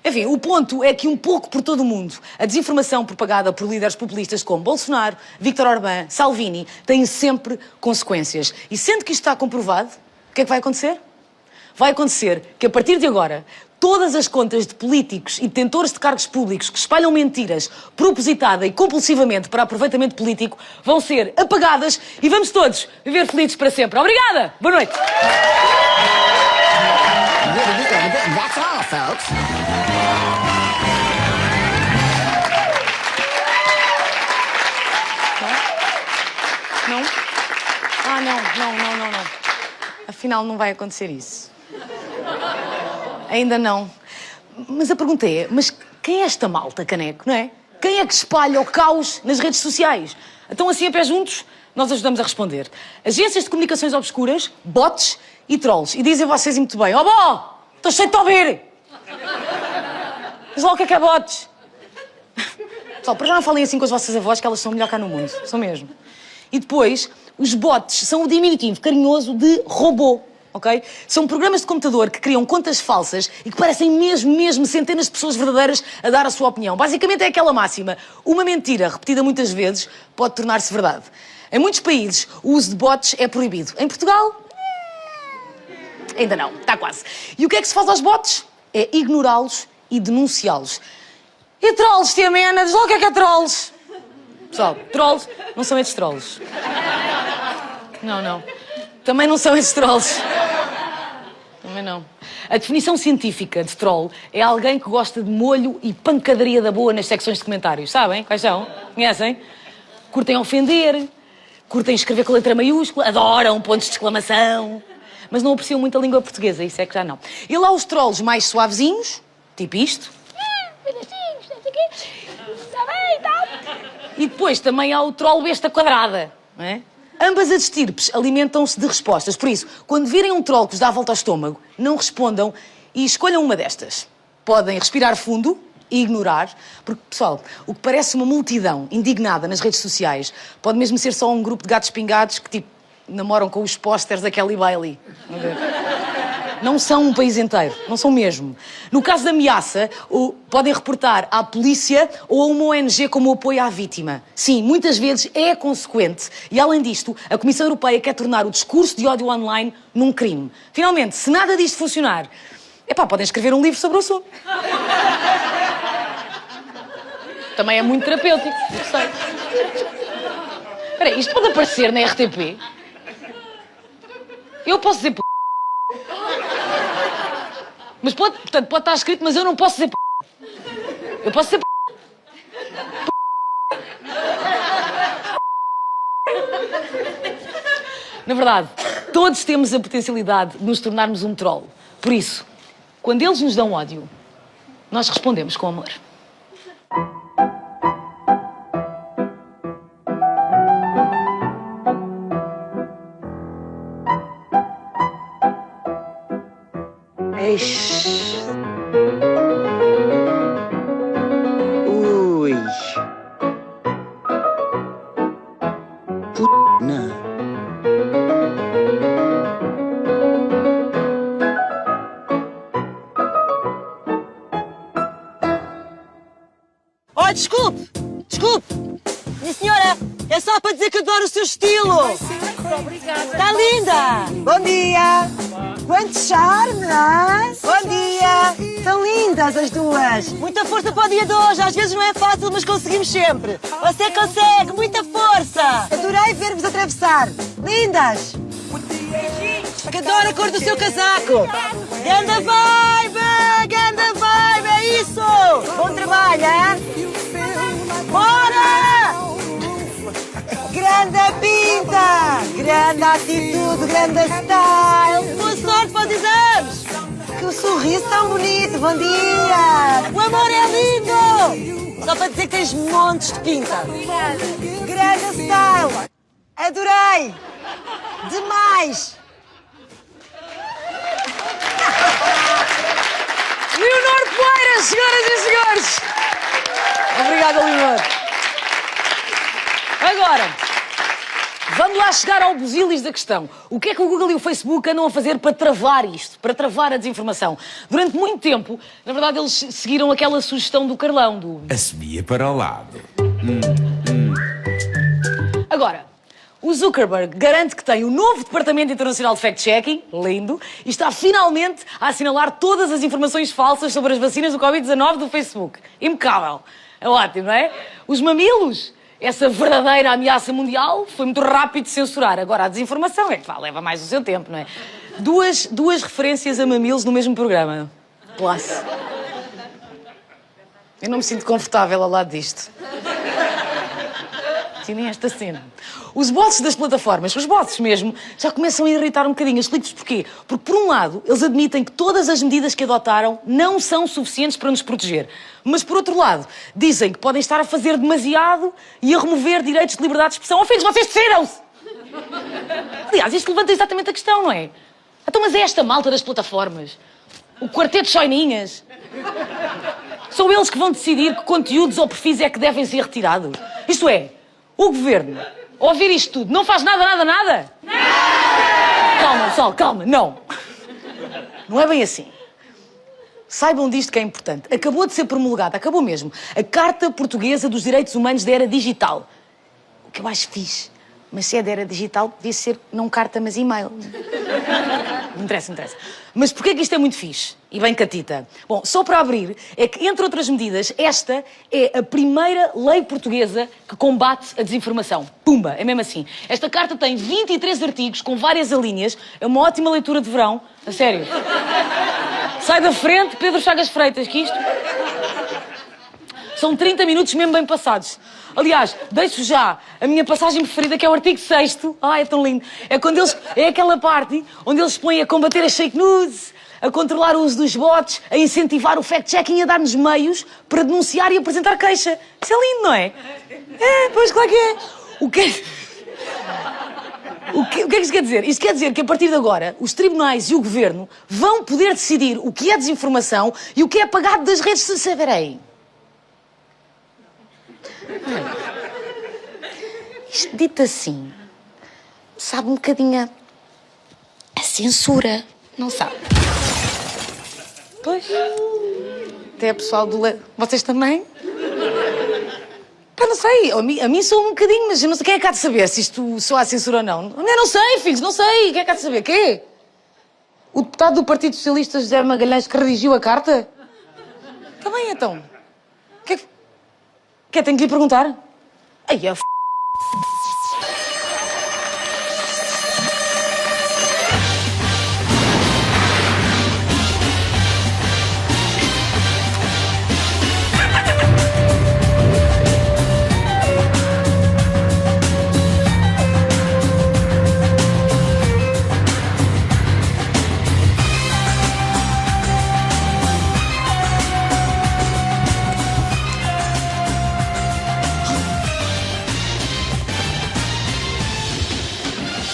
Enfim, o ponto é que um pouco por todo o mundo, a desinformação propagada por líderes populistas como Bolsonaro, Viktor Orbán, Salvini, tem sempre consequências. E sendo que isto está comprovado, o que é que vai acontecer? Vai acontecer que, a partir de agora, todas as contas de políticos e detentores de cargos públicos que espalham mentiras propositada e compulsivamente para aproveitamento político vão ser apagadas e vamos todos viver felizes para sempre. Obrigada! Boa noite! That's all, folks. Não? Ah, não. Afinal, não vai acontecer isso. Ainda não. Mas a pergunta é, mas quem é esta malta, Caneco, não é? Quem é que espalha o caos nas redes sociais? Então, assim, a pé juntos, nós ajudamos a responder. Agências de comunicações obscuras, bots e trolls. E dizem vocês muito bem, bó, estou cheio de ouvir. Diz lá o que é bots. Pessoal, para já não falem assim com as vossas avós, que elas são melhor cá no mundo. São mesmo. E depois, os bots são o diminutivo carinhoso de robô, ok? São programas de computador que criam contas falsas e que parecem mesmo centenas de pessoas verdadeiras a dar a sua opinião. Basicamente é aquela máxima. Uma mentira repetida muitas vezes pode tornar-se verdade. Em muitos países, o uso de bots é proibido. Em Portugal, ainda não. Está quase. E o que é que se faz aos bots? É ignorá-los e denunciá-los. E trolls, tia Mena? Diz lá o que é trolls? Pessoal, trolls não são estes trolls. Não. Também não são esses trolls. Também não. A definição científica de troll é alguém que gosta de molho e pancadaria da boa nas secções de comentários. Sabem? Quais são? Conhecem? Curtem ofender, curtem escrever com letra maiúscula, adoram pontos de exclamação, mas não apreciam muito a língua portuguesa, isso é que já não. E lá os trolls mais suavezinhos, tipo isto. E depois também há o troll besta quadrada, não é? Ambas as estirpes alimentam-se de respostas. Por isso, quando virem um troll que vos dá a volta ao estômago, não respondam e escolham uma destas. Podem respirar fundo e ignorar, porque, pessoal, o que parece uma multidão indignada nas redes sociais pode mesmo ser só um grupo de gatos pingados que, tipo, namoram com os pósteres da Kelly Bailey. Não são um país inteiro, não são mesmo. No caso de ameaça, podem reportar à polícia ou a uma ONG como apoio à vítima. Sim, muitas vezes é consequente. E, além disto, a Comissão Europeia quer tornar o discurso de ódio online num crime. Finalmente, se nada disto funcionar, podem escrever um livro sobre o assunto. Também é muito terapêutico, eu sei. Espera aí, isto pode aparecer na RTP? Eu posso dizer mas pode estar escrito, mas eu não posso dizer Eu posso dizer Na verdade, todos temos a potencialidade de nos tornarmos um troll. Por isso, quando eles nos dão ódio, nós respondemos com amor. Ui. Não. desculpe! Desculpe! Minha senhora, é só para dizer que adoro o seu estilo! Obrigada. Está linda! Bom dia! Quanto charme, hein? Bom dia! Estão lindas as duas! Muita força para o dia de hoje, às vezes não é fácil, mas conseguimos sempre! Você consegue! Muita força! Adorei ver-vos atravessar! Lindas! Que adoro a cor do seu casaco! Ganda vibe! Ganda vibe! É isso! Bom trabalho, hein? Bora! Grande pinta! Grande atitude, grande style! Boa sorte para os exames! Que sorriso tão bonito! Bom dia! O amor é lindo! Só para dizer que tens montes de pinta! Grande style! Adorei! Demais! Leonor Poeira, senhoras e senhores! Obrigada, Leonor. Agora, vamos lá chegar ao busilis da questão. O que é que o Google e o Facebook andam a fazer para travar isto, para travar a desinformação? Durante muito tempo, na verdade, eles seguiram aquela sugestão do Carlão, do... Assumia para o lado. Agora, o Zuckerberg garante que tem o novo Departamento Internacional de Fact-Checking, lindo, e está finalmente a assinalar todas as informações falsas sobre as vacinas do Covid-19 do Facebook. Impecável. É ótimo, não é? Os mamilos, essa verdadeira ameaça mundial, foi muito rápido de censurar. Agora, a desinformação é que leva mais o seu tempo, não é? Duas referências a mamilos no mesmo programa. Classe. Eu não me sinto confortável ao lado disto. Nem esta cena. Os bosses das plataformas, os bosses mesmo, já começam a irritar um bocadinho. Explico-vos porquê. Porque, por um lado, eles admitem que todas as medidas que adotaram não são suficientes para nos proteger. Mas, por outro lado, dizem que podem estar a fazer demasiado e a remover direitos de liberdade de expressão. Oh, filhos, vocês decidiram-se! Aliás, isto levanta exatamente a questão, não é? Então, mas é esta malta das plataformas? O quarteto de choininhas? São eles que vão decidir que conteúdos ou perfis é que devem ser retirados? Isto é, o governo, ao ouvir isto tudo, não faz nada? Não! Calma, pessoal, calma, não. Não é bem assim. Saibam disto que é importante. Acabou de ser promulgada, acabou mesmo, a Carta Portuguesa dos Direitos Humanos da Era Digital. O que eu acho fixe. Mas se é da era digital, devia ser não carta, mas e-mail. Não interessa. Mas porquê é que isto é muito fixe? E bem catita. Bom, só para abrir, é que, entre outras medidas, esta é a primeira lei portuguesa que combate a desinformação. Pumba, é mesmo assim. Esta carta tem 23 artigos com várias alíneas. É uma ótima leitura de verão. A sério. Sai da frente, Pedro Chagas Freitas, que isto... São 30 minutos mesmo bem passados. Aliás, deixo já a minha passagem preferida, que é o artigo 6º. Ai, é tão lindo. É quando eles... É aquela parte onde eles se põem a combater as fake news, a controlar o uso dos bots, a incentivar o fact-checking e a dar-nos meios para denunciar e apresentar queixa. Isso é lindo, não é? É, pois, claro que é. O que é que isto quer dizer? Isto quer dizer que, a partir de agora, os tribunais e o governo vão poder decidir o que é desinformação e o que é apagado das redes sociais. Peraí. Isto dito assim, sabe um bocadinho a censura, não sabe? Pois, até a pessoal do... Vocês também? Pá, não sei, a mim sou um bocadinho, mas eu não sei, quem é que há de saber se isto só há censura ou não? Eu não sei, filhos, não sei, quem é que há de saber? Quê? O deputado do Partido Socialista, José Magalhães, que redigiu a carta? Está bem, então. Quer, tenho que lhe perguntar? Ai, a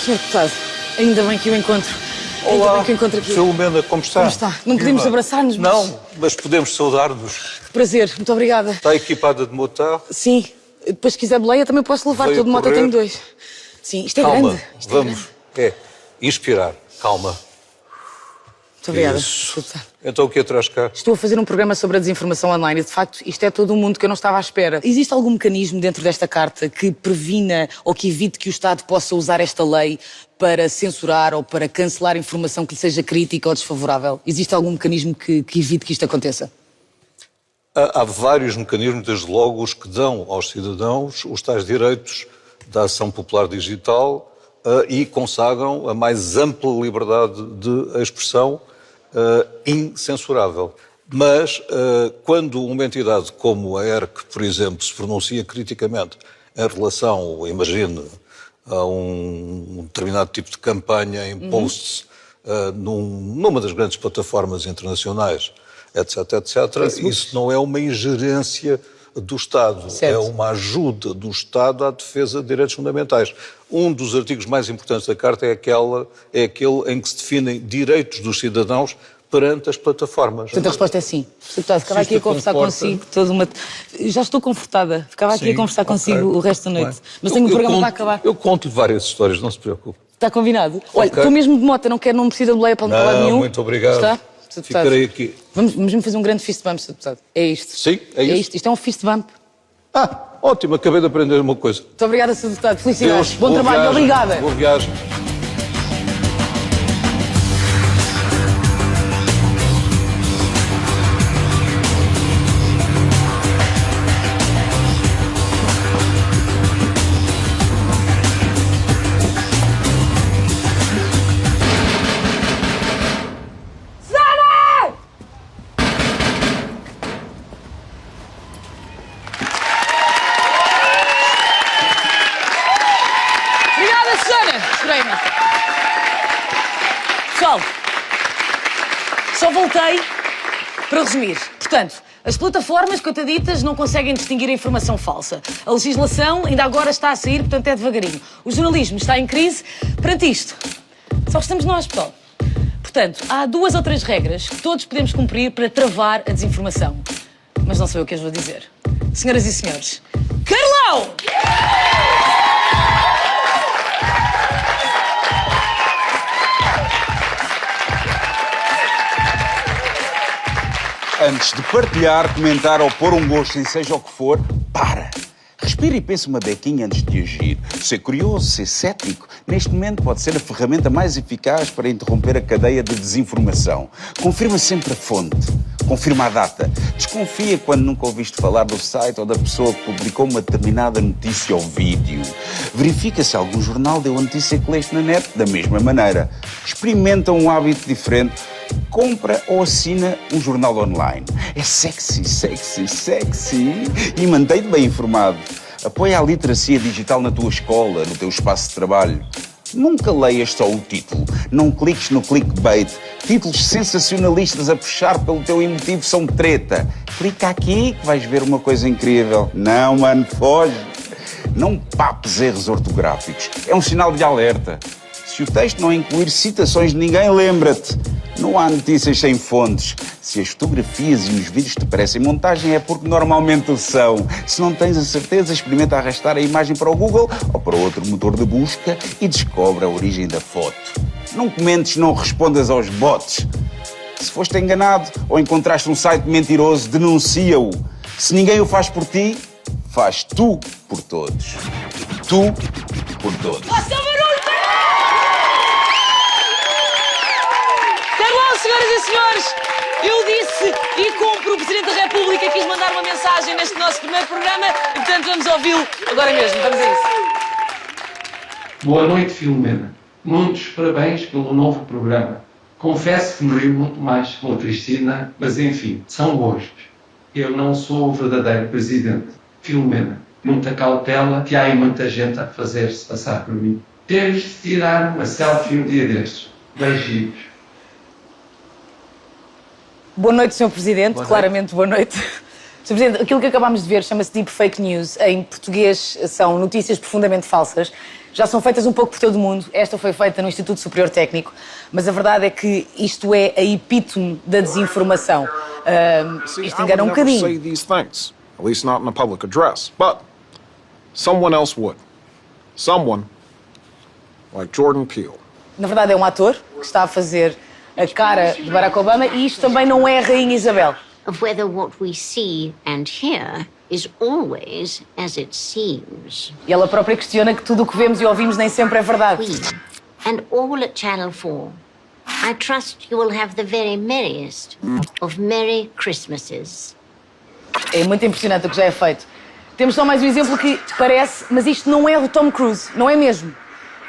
Deputado, ainda bem que o encontro. Olá, ainda bem que o encontro aqui. Filomena, como está? Como está? Não podemos abraçar-nos, mas... Não, mas podemos saudar-nos. Prazer, muito obrigada. Está equipada de motar? Sim, depois se quiser boleia também posso levar. Veio Todo de moto eu correr. tenho 2. Sim, isto é Calma, grande. Isto vamos. É, inspirar, calma. Muito obrigada. Isso. Então o que é traz cá? Estou a fazer um programa sobre a desinformação online e, de facto, isto é todo um mundo que eu não estava à espera. Existe algum mecanismo dentro desta carta que previna ou que evite que o Estado possa usar esta lei para censurar ou para cancelar informação que lhe seja crítica ou desfavorável? Existe algum mecanismo que evite que isto aconteça? Há vários mecanismos, desde logo os que dão aos cidadãos os tais direitos da ação popular digital e consagram a mais ampla liberdade de expressão incensurável. Mas quando uma entidade como a ERC, por exemplo, se pronuncia criticamente em relação, imagine, a um determinado tipo de campanha em posts numa das grandes plataformas internacionais, etc., isso não é uma ingerência do Estado, certo. É uma ajuda do Estado à defesa de direitos fundamentais. Um dos artigos mais importantes da Carta é aquele em que se definem direitos dos cidadãos perante as plataformas. Portanto, a resposta é sim. Deputado, ficava aqui a conversar consigo Já estou confortada. Ficava aqui a conversar consigo o resto da noite. Mas tenho um programa para acabar. Eu conto-lhe várias histórias, não se preocupe. Está combinado? Olha, estou mesmo de mota, não preciso de boleia para lado nenhum. Muito obrigado. Está? Ficarei aqui. Vamos mesmo fazer um grande fist bump, Sr. Deputado. É isto. Sim, é isto. Isto é um fist bump. Ótimo, acabei de aprender uma coisa. Muito obrigada, Sr. Deputado. Felicidades. Deus, Bom trabalho. viagem, Obrigada. Boa viagem. Pessoal, só voltei para resumir. Portanto, as plataformas, coitaditas, não conseguem distinguir a informação falsa. A legislação ainda agora está a sair, portanto é devagarinho. O jornalismo está em crise. Perante isto, só estamos nós, pessoal. Portanto, há 2 ou 3 regras que todos podemos cumprir para travar a desinformação. Mas não sou eu que as vou dizer. Senhoras e senhores, Carlão! Antes de partilhar, comentar ou pôr um gosto em seja o que for, para. Respira e pensa uma bequinha antes de agir. Ser curioso, ser cético, neste momento pode ser a ferramenta mais eficaz para interromper a cadeia de desinformação. Confirma sempre a fonte. Confirma a data. Desconfia quando nunca ouviste falar do site ou da pessoa que publicou uma determinada notícia ou vídeo. Verifica se algum jornal deu a notícia que leste na net da mesma maneira. Experimenta um hábito diferente. Compra ou assina um jornal online. É sexy, sexy, sexy. E mantém-te bem informado. Apoia a literacia digital na tua escola, no teu espaço de trabalho. Nunca leias só o título. Não cliques no clickbait. Títulos sensacionalistas a puxar pelo teu emotivo são treta. Clica aqui que vais ver uma coisa incrível. Não, mano, foge. Não papes erros ortográficos. É um sinal de alerta. Se o texto não incluir citações de ninguém, lembra-te. Não há notícias sem fontes. Se as fotografias e os vídeos te parecem montagem, é porque normalmente o são. Se não tens a certeza, experimenta arrastar a imagem para o Google ou para outro motor de busca e descobre a origem da foto. Não comentes, não respondas aos bots. Se foste enganado ou encontraste um site mentiroso, denuncia-o. Se ninguém o faz por ti, faz tu por todos. Tu por todos. Senhoras e senhores, eu disse e cumpro, o Presidente da República quis mandar uma mensagem neste nosso primeiro programa e, portanto, vamos ouvi-lo agora mesmo. Vamos a isso. Boa noite, Filomena. Muitos parabéns pelo novo programa. Confesso que me rio muito mais com a Cristina, mas enfim, são gostos. Eu não sou o verdadeiro Presidente. Filomena, muita cautela, que há aí muita gente a fazer-se passar por mim. Temos de tirar uma selfie um dia destes. Beijinhos. Boa noite, Sr. Presidente. Claramente, boa noite. Sr. Presidente, aquilo que acabámos de ver chama-se Deep Fake News. Em português, são notícias profundamente falsas. Já são feitas um pouco por todo o mundo. Esta foi feita no Instituto Superior Técnico. Mas a verdade é que isto é a epítome da desinformação. Isto engana um bocadinho. Say these things, at least not in a public address. But someone else would. Someone like Jordan Peele. Na verdade, é um ator que está a fazer a cara de Barack Obama e isto também não é a Rainha Isabel. Of whether what we see and hear is always as it seems. E ela própria questiona que tudo o que vemos e ouvimos nem sempre é verdade. And all at Channel 4. I trust you will have the very merriest of Merry Christmases. É muito impressionante o que já é feito. Temos só mais um exemplo que parece, mas isto não é do Tom Cruise, não é mesmo.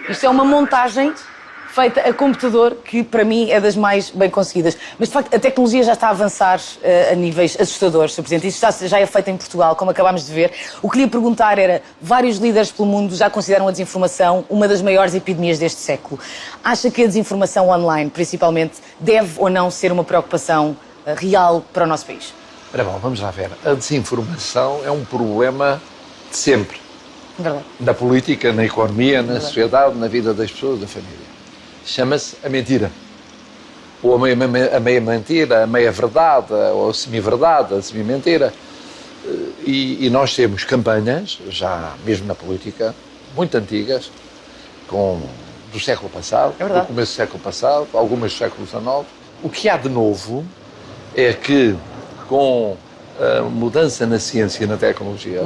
Isto é uma montagem feita a computador que, para mim, é das mais bem conseguidas. Mas, de facto, a tecnologia já está a avançar a níveis assustadores, Sr. Presidente. Isto já é feito em Portugal, como acabámos de ver. O que lhe ia perguntar era, vários líderes pelo mundo já consideram a desinformação uma das maiores epidemias deste século. Acha que a desinformação online, principalmente, deve ou não ser uma preocupação real para o nosso país? Ora bom, vamos lá ver. A desinformação é um problema de sempre. Verdade. Na política, na economia, na sociedade, na vida das pessoas, da família. Chama-se a mentira. Ou a meia mentira, a meia verdade, ou a semi-verdade, a semi-mentira. E nós temos campanhas, já mesmo na política, muito antigas, do século passado, do começo do século passado, algumas do século XIX. O que há de novo é que, com a mudança na ciência e na tecnologia,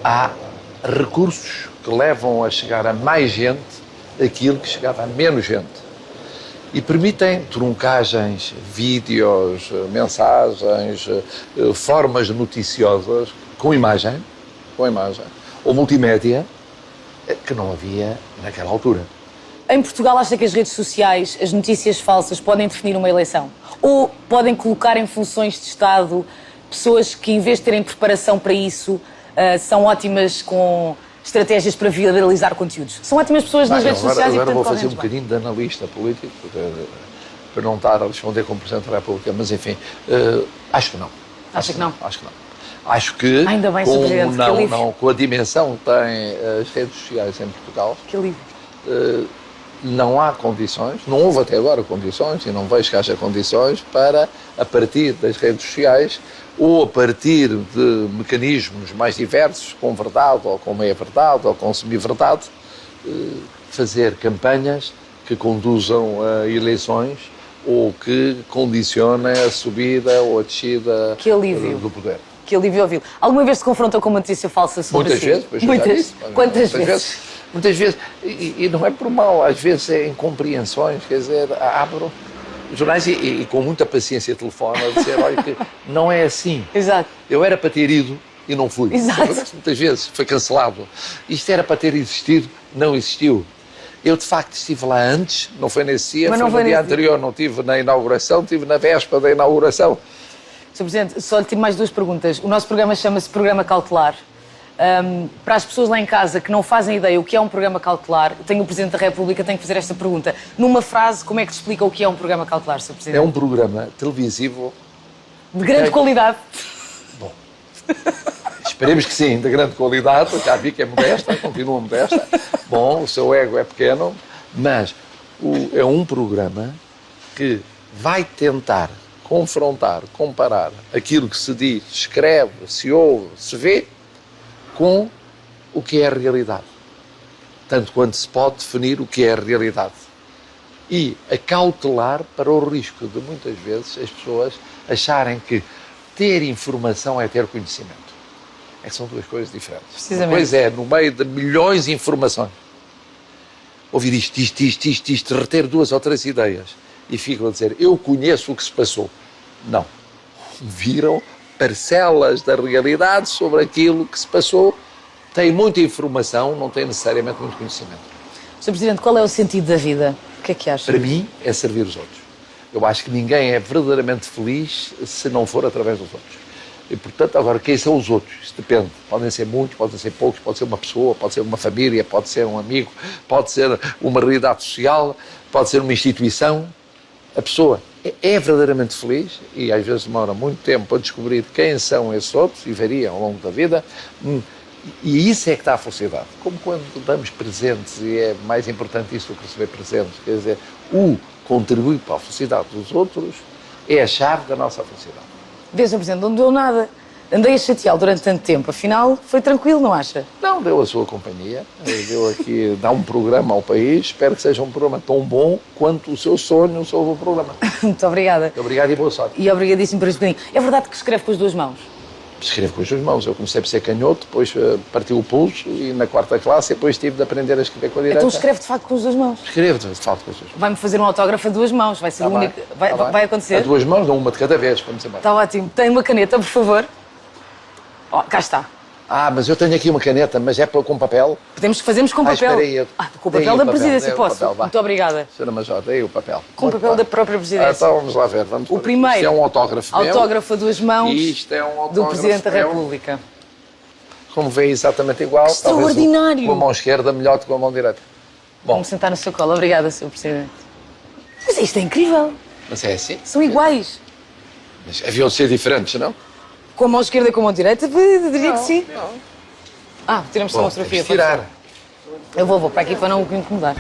há recursos que levam a chegar a mais gente aquilo que chegava a menos gente. E permitem truncagens, vídeos, mensagens, formas noticiosas com imagem, ou multimédia, que não havia naquela altura. Em Portugal, acha que as redes sociais, as notícias falsas, podem definir uma eleição? Ou podem colocar em funções de Estado pessoas que, em vez de terem preparação para isso, são ótimas com estratégias para viralizar conteúdos? São ótimas pessoas nas redes sociais e, portanto, agora vou fazer um bocadinho de analista político, para não estar a responder como Presidente da República, mas enfim, acho que não. Acha que não? Acho que não. Acho que, ainda bem, com a dimensão que têm as redes sociais em Portugal, que alívio. Não há condições, não houve até agora condições, e não vejo que haja condições para, a partir das redes sociais, ou a partir de mecanismos mais diversos, com verdade, ou com meia-verdade, ou com semi-verdade, fazer campanhas que conduzam a eleições ou que condicionem a subida ou a descida do poder. Que alívio ouvi-lo. Alguma vez se confrontou com uma notícia falsa sobre Muitas vezes. Muitas. Quantas vezes? Muitas vezes. E não é por mal, às vezes é incompreensões, quer dizer, abro jornais e com muita paciência telefono a dizer, olha, que não é assim. Exato. Eu era para ter ido e não fui. Exato. Muitas vezes foi cancelado. Isto era para ter existido, não existiu. Eu, de facto, estive lá antes, não foi nesse dia, foi no dia anterior, não estive na inauguração, estive na véspera da inauguração. Sr. Presidente, só lhe tive mais duas perguntas. O nosso programa chama-se Programa Cautelar. Para as pessoas lá em casa que não fazem ideia o que é um programa cautelar, tenho o Presidente da República, tenho que fazer esta pergunta. Numa frase, como é que se explica o que é um programa cautelar, Sr. Presidente? É um programa televisivo... De grande qualidade. Bom, esperemos que sim, de grande qualidade, já vi que é modesta, continua modesta. Bom, o seu ego é pequeno, mas é um programa que vai tentar confrontar, comparar aquilo que se diz, escreve, se ouve, se vê, com o que é a realidade. Tanto quanto se pode definir o que é a realidade. E acautelar para o risco de, muitas vezes, as pessoas acharem que ter informação é ter conhecimento. São duas coisas diferentes. Uma coisa é, no meio de milhões de informações, ouvir isto, reter 2 ou 3 ideias e ficam a dizer, eu conheço o que se passou. Não. Viram parcelas da realidade sobre aquilo que se passou, têm muita informação, não têm necessariamente muito conhecimento. Sr. Presidente, qual é o sentido da vida? O que é que acha? Para mim, é servir os outros. Eu acho que ninguém é verdadeiramente feliz se não for através dos outros. E, portanto, agora, quem são os outros? Isso depende. Podem ser muitos, podem ser poucos, pode ser uma pessoa, pode ser uma família, pode ser um amigo, pode ser uma realidade social, pode ser uma instituição. A pessoa é verdadeiramente feliz e às vezes demora muito tempo para descobrir quem são esses outros e varia ao longo da vida. E isso é que dá a felicidade. Como quando damos presentes, e é mais importante isso do que receber presentes, quer dizer, o contribuir para a felicidade dos outros é a chave da nossa felicidade. Vê, Sr. Presidente, não deu nada. Andei a chateá-lo durante tanto tempo, afinal foi tranquilo, não acha? Não, deu a sua companhia, deu aqui, dá um programa ao país, espero que seja um programa tão bom quanto o seu sonho sobre o programa. Muito obrigada. Muito obrigado e boa sorte. E obrigadíssimo por este bocadinho. É verdade que escreve com as duas mãos? Escrevo com as duas mãos. Eu comecei por ser canhoto, depois partiu o pulso e na 4ª classe depois tive de aprender a escrever com a direita. Então escreve de facto com as duas mãos? Escrevo de facto com as duas mãos. Vai-me fazer um autógrafo a duas mãos, vai ser o único... Vai acontecer? A duas mãos, não uma de cada vez, vamos embora. Está ótimo. Tem uma caneta, por favor? Oh, cá está. Ah, mas eu tenho aqui uma caneta, mas é com papel? Fazemos com papel. Espera aí, com o papel da Presidência, posso? Papel, muito obrigada. Senhora Major, dei o papel. Com o papel da própria Presidência. Então vamos lá ver. O primeiro. Isto é um autógrafo meu. Autógrafo a duas mãos Isto é um autógrafo do Presidente da meu. República. Como vê, exatamente igual. Extraordinário. Com a mão esquerda melhor do que com a mão direita. Bom. Vamos sentar no seu colo. Obrigada, Sr. Presidente. Mas isto é incrível. Mas é assim? São iguais. Mas haviam de ser diferentes, não? Com a mão esquerda e com a mão direita, diria que sim. Não. Ah, tiramos só uma fotografia. Tirar. Eu vou para aqui para não o incomodar.